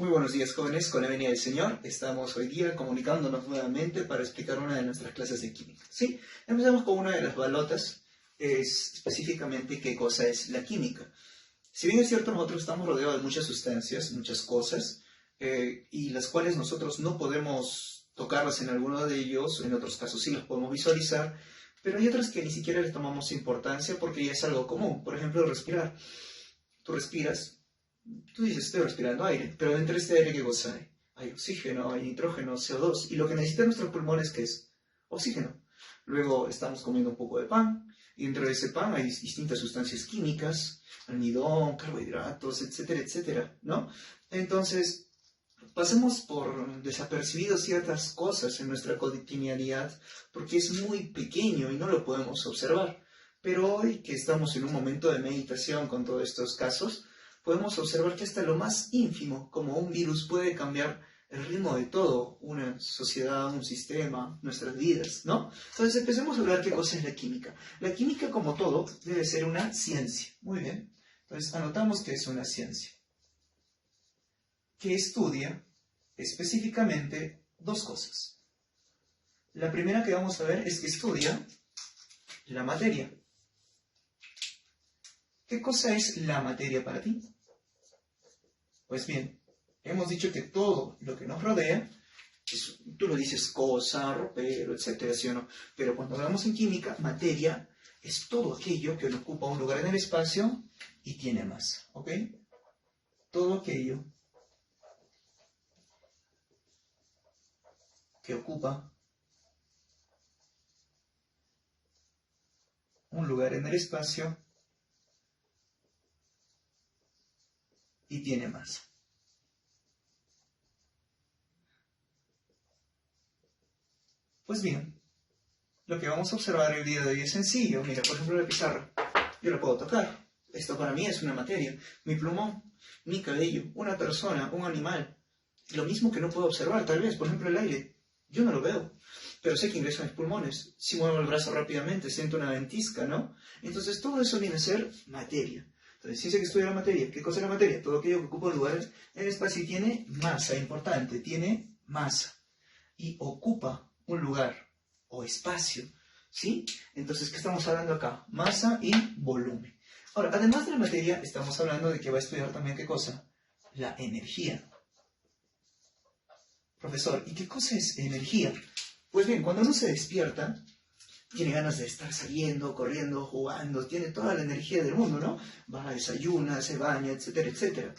Muy buenos días, jóvenes, con la venia del Señor. Estamos hoy día comunicándonos nuevamente para explicar una de nuestras clases de química. ¿Sí? Empezamos con una de las balotas, es específicamente qué cosa es la química. Si bien es cierto, nosotros estamos rodeados de muchas sustancias, muchas cosas, y las cuales nosotros no podemos tocarlas en alguno de ellos, en otros casos sí las podemos visualizar, pero hay otras que ni siquiera les tomamos importancia porque ya es algo común. Por ejemplo, respirar. Tú respiras. Tú dices, estoy respirando aire, pero dentro de este aire, ¿qué cosa hay? Hay oxígeno, hay nitrógeno, CO2, y lo que necesitan nuestros pulmones, ¿qué es? Oxígeno. Luego estamos comiendo un poco de pan, y dentro de ese pan hay distintas sustancias químicas, almidón, carbohidratos, etcétera, etcétera, ¿no? Entonces, pasamos por desapercibidos ciertas cosas en nuestra cotidianidad, porque es muy pequeño y no lo podemos observar. Pero hoy que estamos en un momento de meditación con todos estos casos, podemos observar que hasta lo más ínfimo, como un virus, puede cambiar el ritmo de todo, una sociedad, un sistema, nuestras vidas, ¿no? Entonces empecemos a hablar qué cosa es la química. La química, como todo, debe ser una ciencia. Muy bien. Entonces anotamos que es una ciencia que estudia específicamente dos cosas. La primera que vamos a ver es que estudia la materia. ¿Qué cosa es la materia para ti? Pues bien, hemos dicho que todo lo que nos rodea, tú lo dices cosa, ropero, etcétera, ¿sí o no? Pero cuando hablamos en química, materia es todo aquello que ocupa un lugar en el espacio y tiene masa, ¿ok? Todo aquello que ocupa un lugar en el espacio y tiene masa. Pues bien, lo que vamos a observar el día de hoy es sencillo. Mira, por ejemplo, la pizarra. Yo la puedo tocar. Esto para mí es una materia. Mi plumón, mi cabello, una persona, un animal. Lo mismo que no puedo observar, tal vez. Por ejemplo, el aire. Yo no lo veo, pero sé que ingresa a mis pulmones. Si muevo el brazo rápidamente, siento una ventisca, ¿no? Entonces, todo eso viene a ser materia. Entonces, ciencia que estudia la materia. ¿Qué cosa es la materia? Todo aquello que ocupa un lugar en el espacio y tiene masa, importante, tiene masa. Y ocupa un lugar o espacio, ¿sí? Entonces, ¿qué estamos hablando acá? Masa y volumen. Ahora, además de la materia, estamos hablando de que va a estudiar también, ¿qué cosa? La energía. Profesor, ¿y qué cosa es energía? Pues bien, cuando uno se despierta, tiene ganas de estar saliendo, corriendo, jugando, tiene toda la energía del mundo, ¿no? Va, desayuna, se baña, etcétera, etcétera.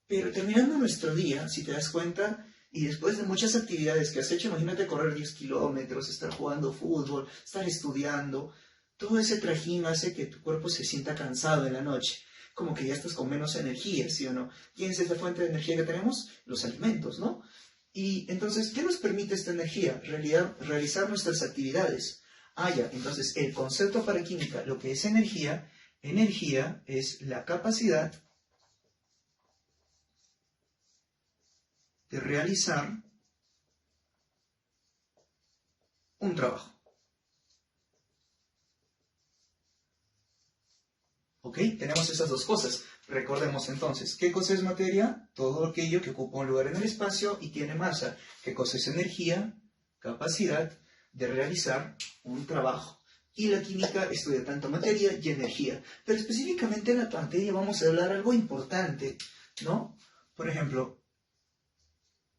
Pero terminando nuestro día, si te das cuenta, y después de muchas actividades que has hecho, imagínate correr 10 kilómetros, estar jugando fútbol, estar estudiando, todo ese trajín hace que tu cuerpo se sienta cansado en la noche, como que ya estás con menos energía, ¿sí o no? ¿Quién es esta fuente de energía que tenemos? Los alimentos, ¿no? Y entonces, ¿qué nos permite esta energía? Realizar nuestras actividades. Ya, entonces el concepto para química, lo que es energía, energía es la capacidad de realizar un trabajo. ¿Ok? Tenemos esas dos cosas. Recordemos entonces, ¿qué cosa es materia? Todo aquello que ocupa un lugar en el espacio y tiene masa. ¿Qué cosa es energía? Capacidad de realizar un trabajo. Y la química estudia tanto materia y energía. Pero específicamente en la materia vamos a hablar algo importante, ¿no? Por ejemplo,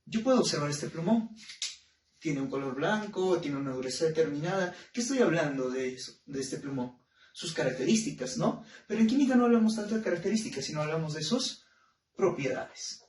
yo puedo observar este plumón. Tiene un color blanco, tiene una dureza determinada. ¿Qué estoy hablando de eso, de este plumón? Sus características, ¿no? Pero en química no hablamos tanto de características, sino hablamos de sus propiedades.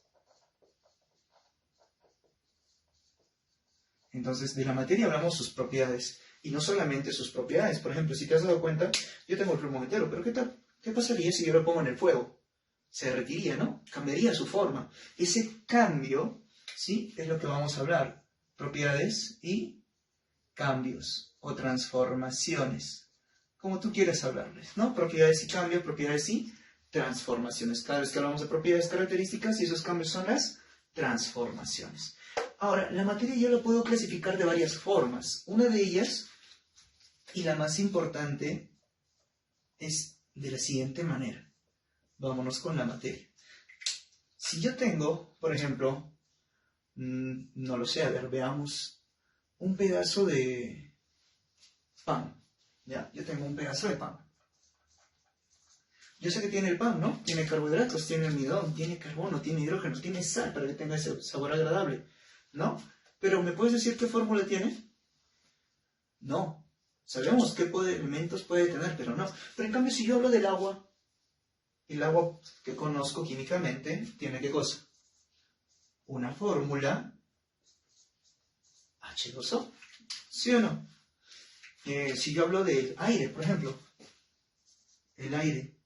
Entonces, de la materia hablamos sus propiedades. Y no solamente sus propiedades. Por ejemplo, si te has dado cuenta, yo tengo el plumón entero, pero ¿qué tal? ¿Qué pasaría si yo lo pongo en el fuego? Se derretiría, ¿no? Cambiaría su forma. Ese cambio, ¿sí? Es lo que vamos a hablar. Propiedades y cambios o transformaciones. Como tú quieras hablarles, ¿no? Propiedades y cambios, propiedades y transformaciones. Cada vez que hablamos de propiedades, características, y esos cambios son las transformaciones. Ahora, la materia yo la puedo clasificar de varias formas. Una de ellas, y la más importante, es de la siguiente manera. Vámonos con la materia. Si yo tengo, por ejemplo, no lo sé, a ver, veamos, un pedazo de pan, ¿ya? Yo tengo un pedazo de pan. Yo sé que tiene el pan, ¿no? Tiene carbohidratos, tiene almidón, tiene carbono, tiene hidrógeno, tiene sal para que tenga ese sabor agradable, ¿no? Pero ¿me puedes decir qué fórmula tiene? No. Sabemos qué elementos puede tener, pero no. Pero en cambio, si yo hablo del agua, el agua que conozco químicamente tiene ¿qué cosa? Una fórmula H2O, ¿sí o no? Si yo hablo del aire, por ejemplo, el aire.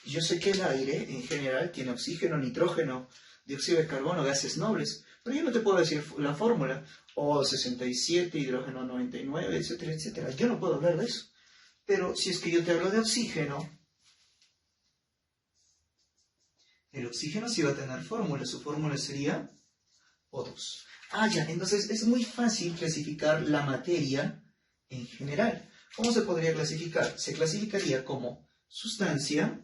Yo sé que el aire en general tiene oxígeno, nitrógeno, dióxido de carbono, gases nobles, pero yo no te puedo decir la fórmula, O67, hidrógeno 99, etcétera, etcétera. Yo no puedo hablar de eso. Pero si es que yo te hablo de oxígeno, el oxígeno sí va a tener fórmula. Su fórmula sería O2. Ah, ya, entonces es muy fácil clasificar la materia en general. ¿Cómo se podría clasificar? Se clasificaría como sustancia,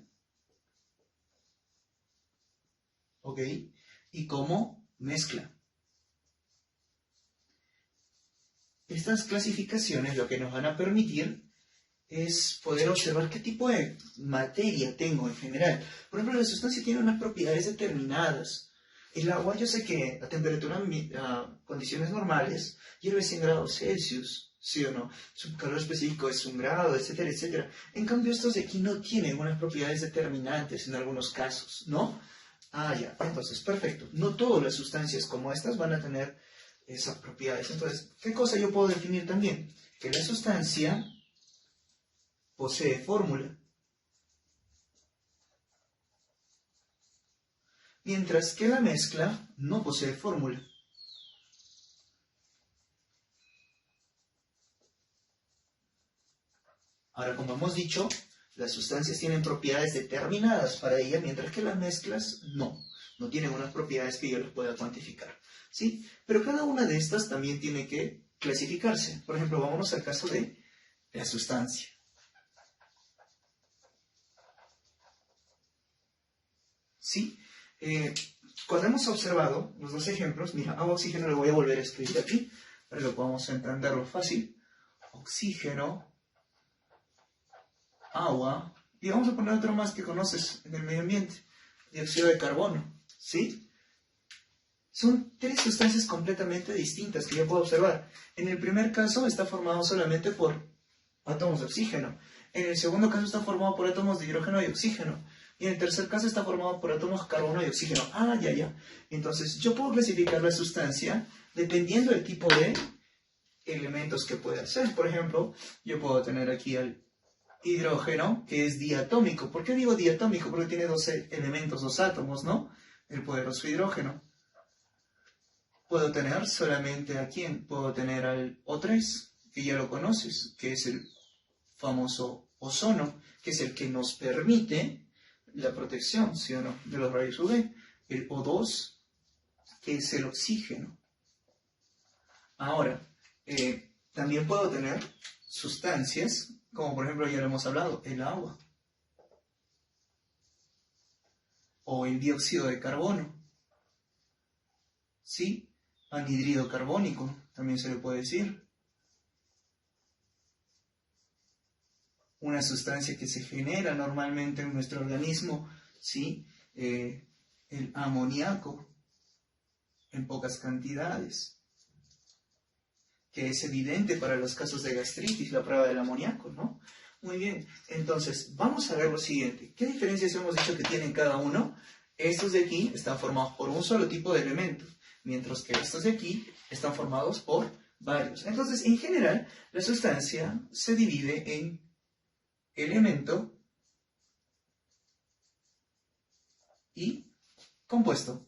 ¿ok? Y como mezcla. Estas clasificaciones lo que nos van a permitir es poder observar qué tipo de materia tengo en general. Por ejemplo, la sustancia tiene unas propiedades determinadas. El agua, yo sé que a temperatura, a condiciones normales, hierve 100 grados Celsius, ¿sí o no? Su calor específico es 1 grado, etcétera, etcétera. En cambio, estos de aquí no tienen unas propiedades determinantes en algunos casos, ¿no? Ah, ya, entonces, perfecto. No todas las sustancias como estas van a tener esas propiedades. Entonces, ¿qué cosa yo puedo definir también? Que la sustancia posee fórmula, mientras que la mezcla no posee fórmula. Ahora, como hemos dicho, las sustancias tienen propiedades determinadas para ella, mientras que las mezclas no tienen unas propiedades que yo les pueda cuantificar, ¿sí? Pero cada una de estas también tiene que clasificarse. Por ejemplo, vámonos al caso de la sustancia. ¿Sí? Cuando hemos observado los dos ejemplos, mira, agua, oxígeno, lo voy a volver a escribir aquí, para que podamos entenderlo fácil. Oxígeno, agua, y vamos a poner otro más que conoces en el medio ambiente, dióxido de carbono, ¿sí? Son tres sustancias completamente distintas que yo puedo observar. En el primer caso está formado solamente por átomos de oxígeno. En el segundo caso está formado por átomos de hidrógeno y oxígeno. Y en el tercer caso está formado por átomos de carbono y oxígeno. Ah, ya. Entonces, yo puedo clasificar la sustancia dependiendo del tipo de elementos que pueda ser. Por ejemplo, yo puedo tener aquí el hidrógeno, que es diatómico. ¿Por qué digo diatómico? Porque tiene 12 elementos, 2 átomos, ¿no? El poderoso hidrógeno. Puedo tener solamente a quién. Puedo tener al O3, que ya lo conoces, que es el famoso ozono, que es el que nos permite la protección, ¿sí o no?, de los rayos UV. El O2, que es el oxígeno. Ahora, también puedo tener sustancias, como por ejemplo ya lo hemos hablado, el agua. O el dióxido de carbono. ¿Sí? Anhidrido carbónico, también se le puede decir. Una sustancia que se genera normalmente en nuestro organismo, ¿sí? El amoníaco, en pocas cantidades, que es evidente para los casos de gastritis, la prueba del amoníaco, ¿no? Muy bien, entonces vamos a ver lo siguiente. ¿Qué diferencias hemos dicho que tienen cada uno? Estos de aquí están formados por un solo tipo de elemento, mientras que estos de aquí están formados por varios. Entonces, en general, la sustancia se divide en elemento y compuesto.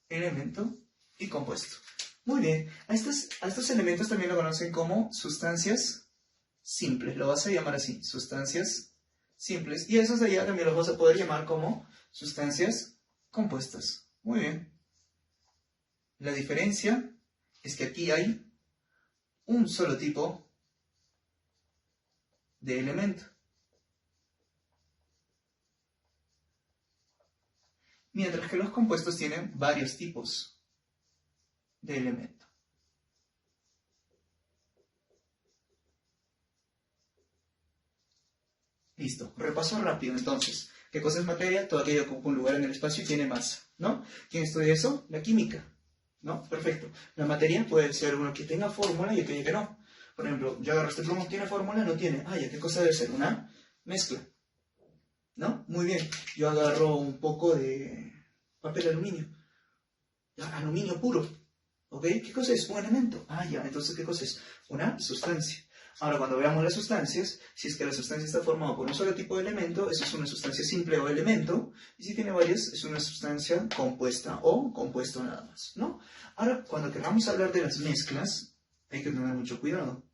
Elemento y compuesto. Muy bien, a estos elementos también lo conocen como sustancias simples. Lo vas a llamar así, sustancias simples. Y a esos de allá también los vas a poder llamar como sustancias compuestas. Muy bien. La diferencia es que aquí hay un solo tipo de elemento. mientras que los compuestos tienen varios tipos de elemento. Listo, repaso rápido entonces. ¿Qué cosa es materia? Todo aquello que ocupa un lugar en el espacio y tiene masa, ¿no? ¿Quién estudia eso? La química, ¿no? Perfecto. La materia puede ser uno que tenga fórmula y aquella que no. Por ejemplo, yo agarro este plomo, ¿tiene fórmula? No tiene. Ah, ya, ¿qué cosa debe ser? Una mezcla, ¿no? Muy bien. Yo agarro un poco de papel aluminio. Ya, aluminio puro, ¿ok? ¿Qué cosa es? Un elemento. Ah, ya, entonces, ¿qué cosa es? Una sustancia. Ahora, cuando veamos las sustancias, si es que la sustancia está formada por un solo tipo de elemento, eso es una sustancia simple o elemento, y si tiene varias, es una sustancia compuesta o compuesto nada más, ¿no? Ahora, cuando queramos hablar de las mezclas, hay que tener mucho cuidado.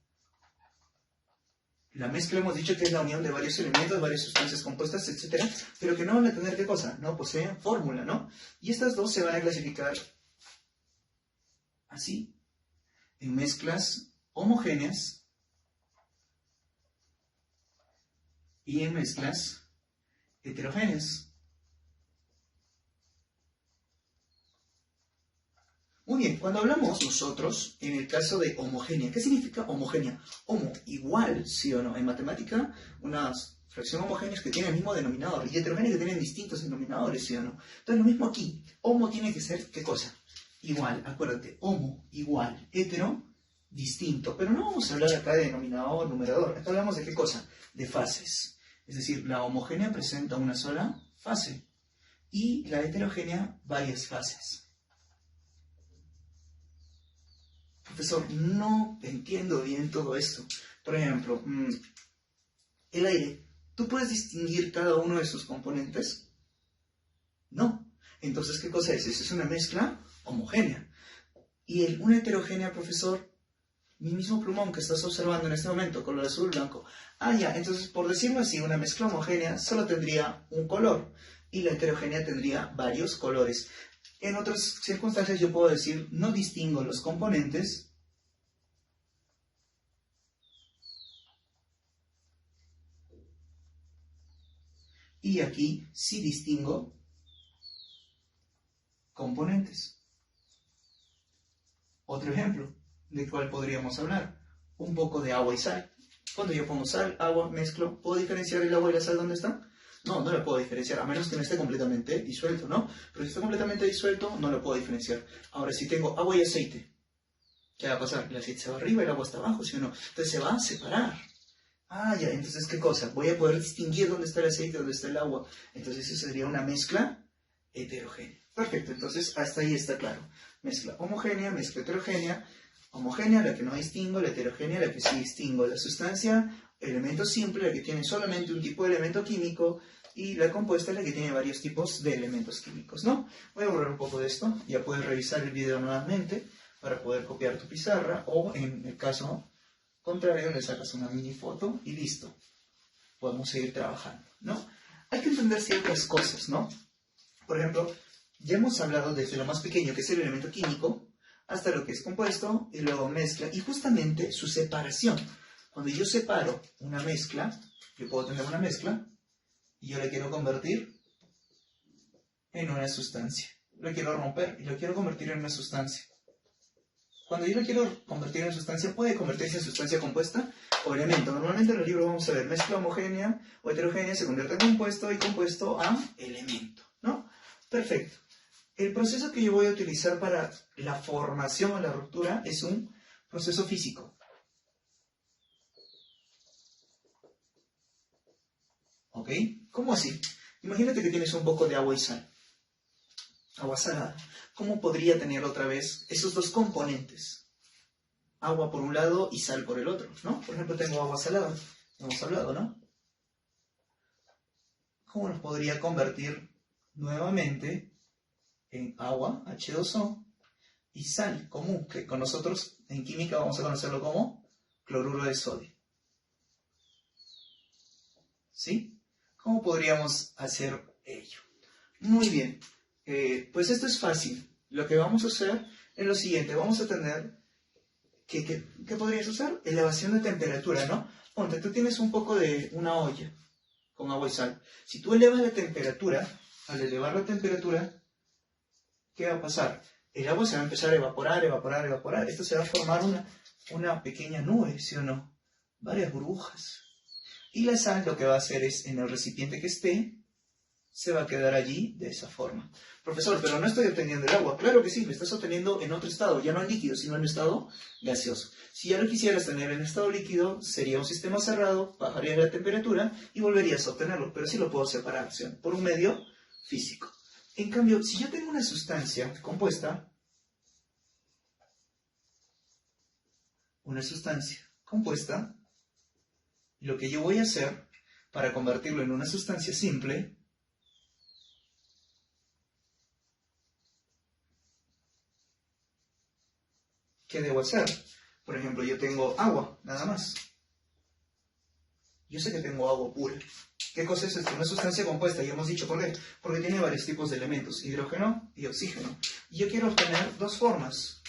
La mezcla hemos dicho que es la unión de varios elementos, varias sustancias compuestas, etc., pero que no van a tener ¿qué cosa? No poseen fórmula, ¿no? Y estas dos se van a clasificar así, en mezclas homogéneas y en mezclas heterogéneas. Muy bien, cuando hablamos nosotros, en el caso de homogénea, ¿qué significa homogénea? Homo, igual, ¿sí o no? En matemática, una fracción homogénea es que tiene el mismo denominador, y heterogénea que tienen distintos denominadores, ¿sí o no? Entonces, lo mismo aquí. Homo tiene que ser, ¿qué cosa? Igual, acuérdate, homo, igual, hetero, distinto. Pero no vamos a hablar acá de denominador, numerador. Acá hablamos de ¿qué cosa? De fases. Es decir, la homogénea presenta una sola fase y la heterogénea varias fases. Profesor, no entiendo bien todo esto. Por ejemplo, el aire. ¿Tú puedes distinguir cada uno de sus componentes? No. Entonces, ¿qué cosa es? Eso es una mezcla homogénea. Y una heterogénea, profesor, mi mismo plumón que estás observando en este momento, color azul, blanco. Ah, ya, entonces, por decirlo así, una mezcla homogénea solo tendría un color y la heterogénea tendría varios colores. En otras circunstancias yo puedo decir, no distingo los componentes y aquí sí distingo componentes. Otro ejemplo, ¿de cuál podríamos hablar? Un poco de agua y sal. Cuando yo pongo sal, agua, mezclo, ¿puedo diferenciar el agua y la sal dónde están? No, no lo puedo diferenciar, a menos que no esté completamente disuelto, ¿no? Pero si está completamente disuelto, no lo puedo diferenciar. Ahora, si tengo agua y aceite, ¿qué va a pasar? El aceite se va arriba y el agua está abajo, ¿sí o no? Entonces se va a separar. Ah, ya, entonces, ¿qué cosa? Voy a poder distinguir dónde está el aceite, dónde está el agua. Entonces, eso sería una mezcla heterogénea. Perfecto, entonces, hasta ahí está claro. Mezcla homogénea, mezcla heterogénea. Homogénea, la que no distingo, la heterogénea, la que sí distingo. La sustancia, elemento simple, la que tiene solamente un tipo de elemento químico, y la compuesta, la que tiene varios tipos de elementos químicos, ¿no? Voy a borrar un poco de esto, ya puedes revisar el video nuevamente para poder copiar tu pizarra, o en el caso contrario, le sacas una mini foto y listo. Podemos seguir trabajando, ¿no? Hay que entender ciertas cosas, ¿no? Por ejemplo, ya hemos hablado desde lo más pequeño, que es el elemento químico, hasta lo que es compuesto, y luego mezcla, y justamente su separación. Cuando yo separo una mezcla, yo puedo tener una mezcla, y yo la quiero convertir en una sustancia. Lo quiero romper y lo quiero convertir en una sustancia. Cuando yo lo quiero convertir en sustancia, puede convertirse en sustancia compuesta o elemento. Normalmente en el libro vamos a ver mezcla homogénea o heterogénea se convierte en compuesto y compuesto a elemento, ¿no? Perfecto. El proceso que yo voy a utilizar para la formación o la ruptura es un proceso físico. ¿Ok? ¿Cómo así? Imagínate que tienes un poco de agua y sal. Agua salada. ¿Cómo podría tener otra vez esos dos componentes? Agua por un lado y sal por el otro, ¿no? Por ejemplo, tengo agua salada. Hemos hablado, ¿no? ¿Cómo los podría convertir nuevamente en agua, H2O, y sal común, que con nosotros en química vamos a conocerlo como cloruro de sodio? ¿Sí? ¿Cómo podríamos hacer ello? Muy bien. Pues esto es fácil. Lo que vamos a hacer es lo siguiente. Vamos a tener... ¿Qué podrías usar? Elevación de temperatura, ¿no? Ponte, tú tienes un poco de una olla con agua y sal. Si tú elevas la temperatura, al elevar la temperatura, ¿qué va a pasar? El agua se va a empezar a evaporar, evaporar, evaporar. Esto se va a formar una pequeña nube, ¿sí o no? Varias burbujas. Y la sal lo que va a hacer es, en el recipiente que esté, se va a quedar allí de esa forma. Profesor, pero no estoy obteniendo el agua. Claro que sí, lo estás obteniendo en otro estado, ya no en líquido, sino en estado gaseoso. Si ya lo quisieras tener en estado líquido, sería un sistema cerrado, bajaría la temperatura y volverías a obtenerlo. Pero sí lo puedo separar, ¿sí? Por un medio físico. En cambio, si yo tengo una sustancia compuesta, lo que yo voy a hacer para convertirlo en una sustancia simple, ¿qué debo hacer? Por ejemplo, yo tengo agua, nada más. Yo sé que tengo agua pura. ¿Qué cosa es esto? Una sustancia compuesta, ya hemos dicho por qué. Porque tiene varios tipos de elementos, hidrógeno y oxígeno. Y yo quiero obtener dos formas.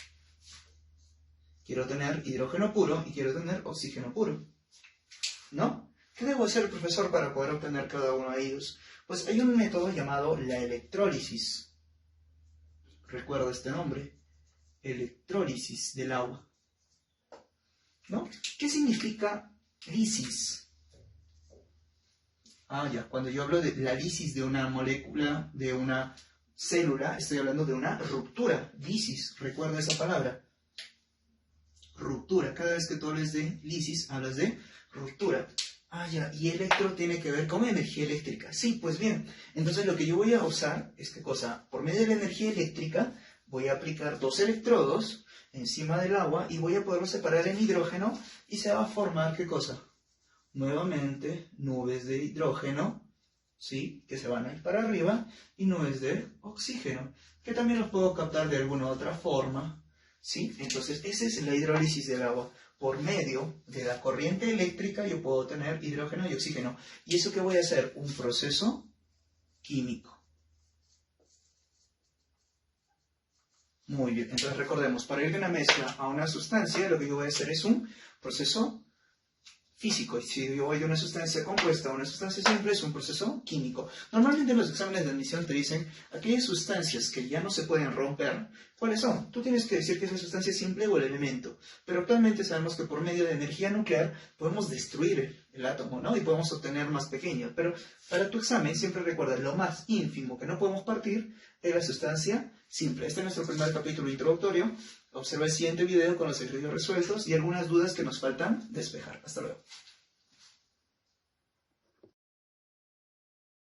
Quiero tener hidrógeno puro y quiero tener oxígeno puro. ¿No? ¿Qué debo hacer, profesor, para poder obtener cada uno de ellos? Pues hay un método llamado la electrólisis. Recuerda este nombre. Electrólisis del agua. ¿No? ¿Qué significa lisis? Ya, cuando yo hablo de la lisis de una molécula, de una célula, estoy hablando de una ruptura. Lisis, recuerda esa palabra. Ruptura, cada vez que tú hables de lisis, hablas de ruptura. Ya, y electro tiene que ver con energía eléctrica. Sí, pues bien, entonces lo que yo voy a usar es, ¿qué cosa? Por medio de la energía eléctrica, voy a aplicar dos electrodos encima del agua y voy a poderlo separar en hidrógeno y se va a formar, ¿qué cosa? Nuevamente, nubes de hidrógeno, ¿sí? Que se van a ir para arriba, y nubes de oxígeno, que también los puedo captar de alguna otra forma, ¿sí? Entonces, esa es la hidrólisis del agua. Por medio de la corriente eléctrica yo puedo tener hidrógeno y oxígeno. ¿Y eso qué voy a hacer? Un proceso químico. Muy bien, entonces recordemos, para ir de una mezcla a una sustancia, lo que yo voy a hacer es un proceso físico. Y si yo voy de una sustancia compuesta a una sustancia simple, es un proceso químico. Normalmente en los exámenes de admisión te dicen aquellas sustancias que ya no se pueden romper, ¿cuáles son? Tú tienes que decir que es la sustancia simple o el elemento. Pero actualmente sabemos que por medio de energía nuclear podemos destruir el átomo, ¿no? Y podemos obtener más pequeño. Pero para tu examen siempre recuerda, lo más ínfimo que no podemos partir es la sustancia simple. Este es nuestro primer capítulo introductorio. Observa el siguiente video con los ejercicios resueltos y algunas dudas que nos faltan despejar. Hasta luego.